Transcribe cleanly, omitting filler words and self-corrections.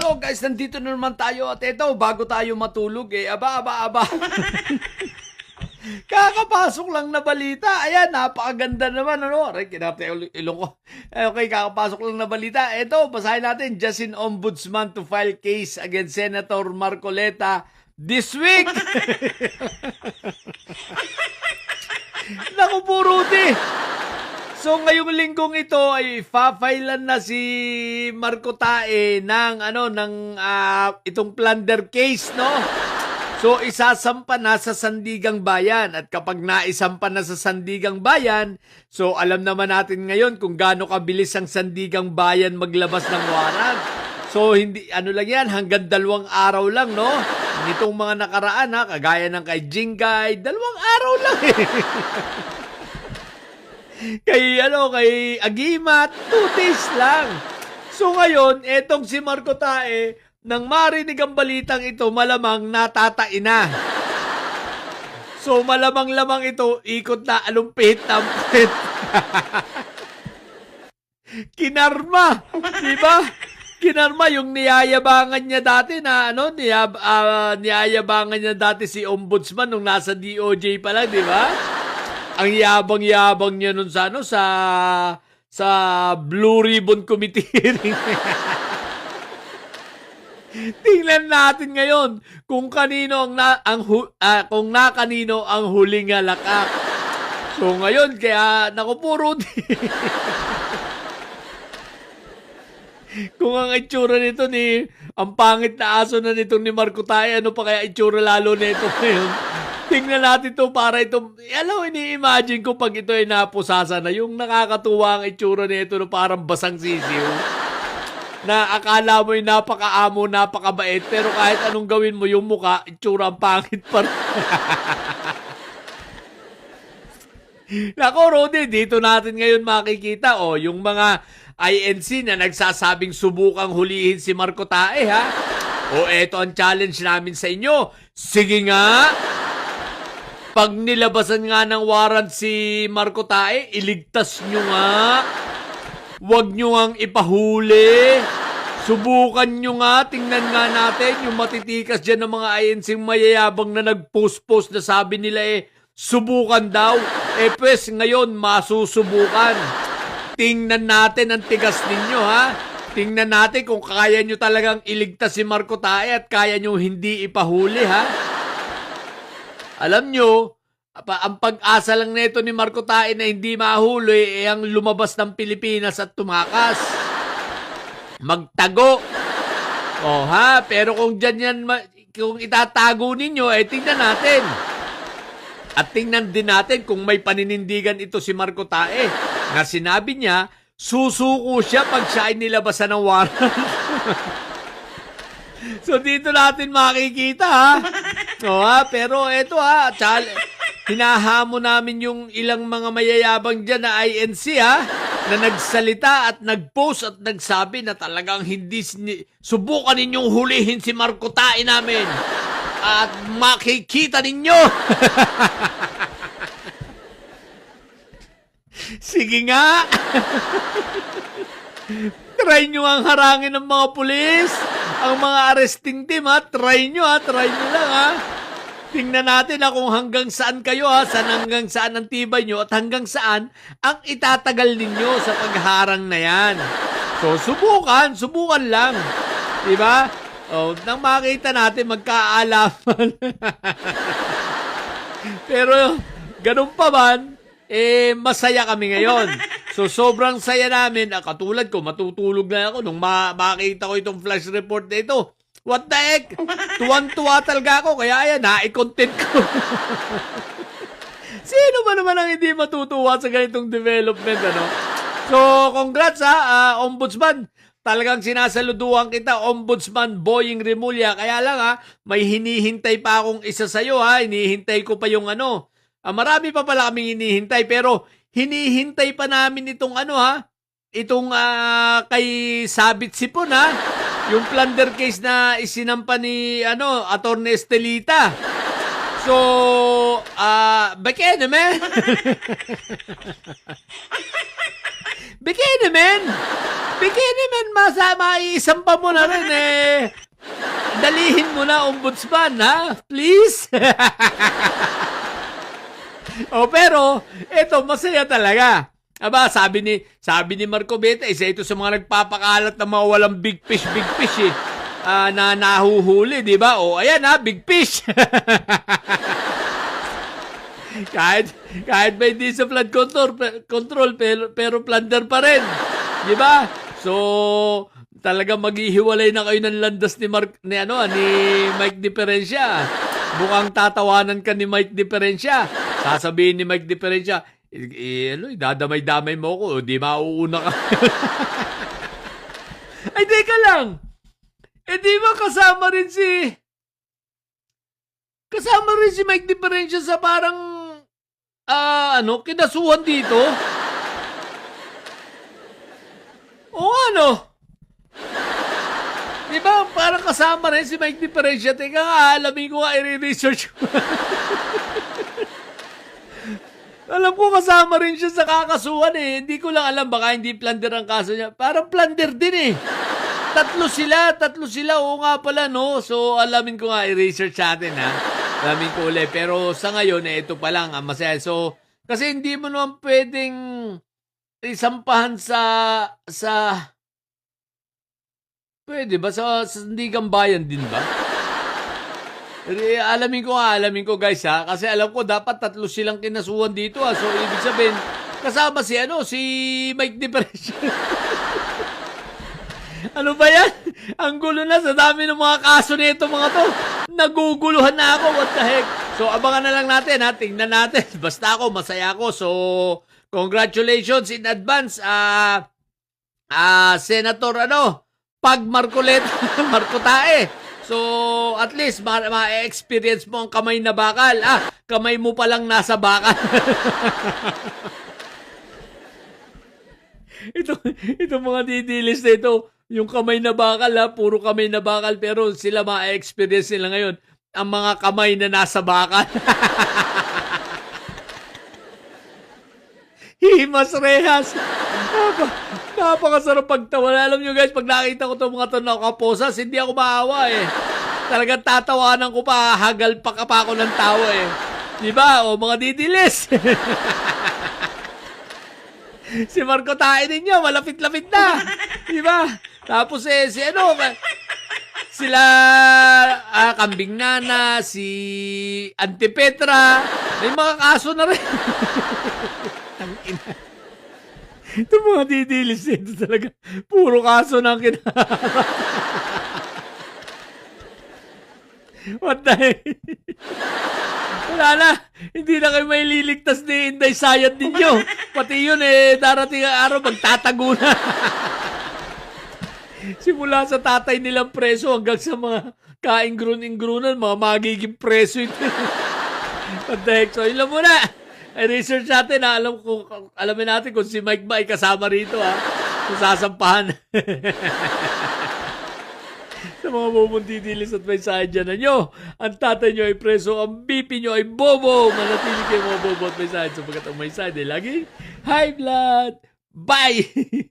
Hello guys, nandito na naman tayo at ito, bago tayo matulog aba. Kakapasok lang na balita. Ayan, napakaganda naman, ano? Aray, kinapte ilong ko. Okay, kakapasok lang na balita. Ito, basahin natin. Justin Ombudsman to file case against Senator Marcoleta this week. Naku po, Rudy. So ngayong linggong ito ay fa-filean na si Marco Tae ng itong plunder case, no? So isasampa na sa Sandigang Bayan, at kapag naisampa na sa Sandigang Bayan, so alam naman natin ngayon kung gaano kabilis ang Sandigang Bayan maglabas ng warrant. So hindi lang yan, hanggang 2 araw lang, no? Nitong mga nakaraan, kagaya ng kay Jingay, 2 araw lang kay Agimat, 2 days lang. So ngayon, etong si Marco Tae, nang marinig ang balitang ito, malamang natatain na. So malamang-lamang ito, ikot na alumpit-tampit. Kinarma, di ba? Kinarma yung niyayabangan niya dati na niyayabangan niya dati si Ombudsman nung nasa DOJ pa lang, di ba? Ang yabang-yabang niya nun sa Blue Ribbon Committee hearing. Tingnan natin ngayon kung kanino kung kanino ang huling halakak. So ngayon, kaya naku po, Rudy. Kung ang itsura nito ang pangit na aso na nitong ni Marco Tae, ano pa kaya itsura lalo nito ngayon? Tingnan natin to para ito, ini-imagine ko pag ito ay napusasa na, yung nakakatuwa ang itsura nito na parang basang sisiw. Na akala mo yung napaka-amo, napakabait, pero kahit anong gawin mo, yung muka, itsura ang pangit pa rin. Nako, Rudy, dito natin ngayon makikita, yung mga INC na nagsasabing subukang hulihin si Marco Tae, ha? Eto ang challenge namin sa inyo. Sige nga! Pag nilabasan nga ng warrant si Marco Tae, iligtas nyo nga. Huwag nyo ngang ipahuli. Subukan nyo nga. Tingnan nga natin yung matitikas dyan ng mga INC mayayabang na nag-post-post na sabi nila subukan daw. Pues ngayon, masusubukan. Tingnan natin ang tigas ninyo, ha? Tingnan natin kung kaya nyo talagang iligtas si Marco Tae at kaya nyo hindi ipahuli, ha? Alam nyo, ang pag-asa lang nito ni Marco Tae na hindi mahuli ang lumabas ng Pilipinas at tumakas. Magtago. Pero kung kung itatago ninyo, tingnan natin. At tingnan din natin kung may paninindigan ito si Marco Tae na sinabi niya, susuko siya pag siya ay nilabasan ng warrant. So dito natin makikita, ha? Pero eto, hinahamo namin yung ilang mga mayayabang dyan na INC, na nagsalita at nagpost at nagsabi na talagang hindi subukan ninyong hulihin si Marco Tae namin at makikita ninyo. Sige nga. Try nyo ang harangin ng mga pulis, ang mga arresting team, try nyo lang, Tingnan natin kung hanggang saan kayo, hanggang saan ang tibay nyo at hanggang saan ang itatagal ninyo sa pagharang na yan. So, subukan lang. Diba? Nang makita natin, magkaalaman. Pero, ganun pa man, masaya kami ngayon. So, sobrang saya namin. Katulad ko, matutulog na ako nung makita ko itong flash report na ito. What the heck? Tuwan-tuwa talaga ako. Kaya ayan, i-content ko. Sino ba naman ang hindi matutuwa sa ganitong development, ano? So, congrats, Ombudsman. Talagang sinasaluduhan kita, Ombudsman Boying Remulla. Kaya lang, may hinihintay pa akong isa sa'yo, Hinihintay ko pa yung marami pa pala kaming hinihintay, pero hinihintay pa namin itong itong kay Sabit Sipon, yung plunder case na isinampa ni Attorney Estelita. So, bakit naman? Bikini men! Bikini men, maiisampa mo na rin eh. Dalihin mo na, ombudsman, ha? Please? Pero, eto, masaya talaga. Aba, sabi ni Marco Beta, isa ito sa mga nagpapakalat ng mga walang big fish eh. Na nahuhuli, di ba? O, ayan ha, big fish. kahit ba hindi sa flood control pero plunder pa rin. Di ba? So, talaga maghihiwalay na kayo ng landas ni Mike Diferencia. Mukhang tatawanan ka ni Mike Diferencia. Sasabihin ni Mike Diferencia, dadamay-damay mo ko, di mauuna ka. Ay, teka lang. Di ba kasama rin si Mike Diferencia sa parang kinasuhan dito? O ano? Di ba parang kasama rin si Mike Diferencia? Teka nga, alamin ko nga, i-research ko. Alam ko kasama rin siya sa kakasuhan eh. Hindi ko lang alam, baka hindi plunder ang kaso niya. Parang plunder din eh. Tatlo sila. Oo nga pala, no? So, alamin ko nga, i-research natin, ha? Alamin ko ulit. Pero sa ngayon, ito pa lang, ang masaya. So, kasi hindi mo naman pwedeng isampahan sa pwede ba? Sa Sandigan Bayan din ba? Alamin ko guys ha. Kasi alam ko dapat tatlo silang kinasuhan dito ha. So ibig sabihin, kasama si Mike Diferencia. Ano ba yan? Ang gulo na sa dami ng mga kaso nito mga to. Naguguluhan na ako. What the heck? So abangan na lang natin ha. Tingnan natin. Basta ako, masaya ako. So congratulations in advance. Senator Pag Marcotae. So, at least, ma-experience mo ang kamay na bakal. Kamay mo palang nasa bakal. ito mga didilis na ito, yung kamay na bakal, puro kamay na bakal, pero sila ma-experience nila ngayon ang mga kamay na nasa bakal. Himas Rehas. Napakasarap pagtawa. Alam nyo guys, pag nakita ko itong mga ito nakaposas, hindi ako maawa eh. Talagang tatawanan ko pa, hagal pa ako ng tawa eh. Diba? O mga didilis. Si Marco Tae ninyo, malapit-lapit na. Diba? Tapos sila Kambing Nana, si Auntie Petra, may mga kaso na rin. Ito mga didilis ito talaga. Puro kaso ng kinaharap. What the heck? Wala na. Hindi na kayo may liligtas ni Inday Sayad ninyo. Pati yun darating ang araw magtatago na. Simula sa tatay nilang preso hanggang sa mga kainggrun-ingrunan, mga magiging preso ito. What the heck? So, yun lang muna. I-research natin alamin natin kung si Mike ba ay kasama rito kung sasampahan. Sa mga bubuntidilis at may sahid dyan na nyo, ang tatay nyo ay preso, ang BP nyo ay bobo. Manatili kayo mga bobo at may sahid sapagkat ang may sahid ay laging high blood. Bye!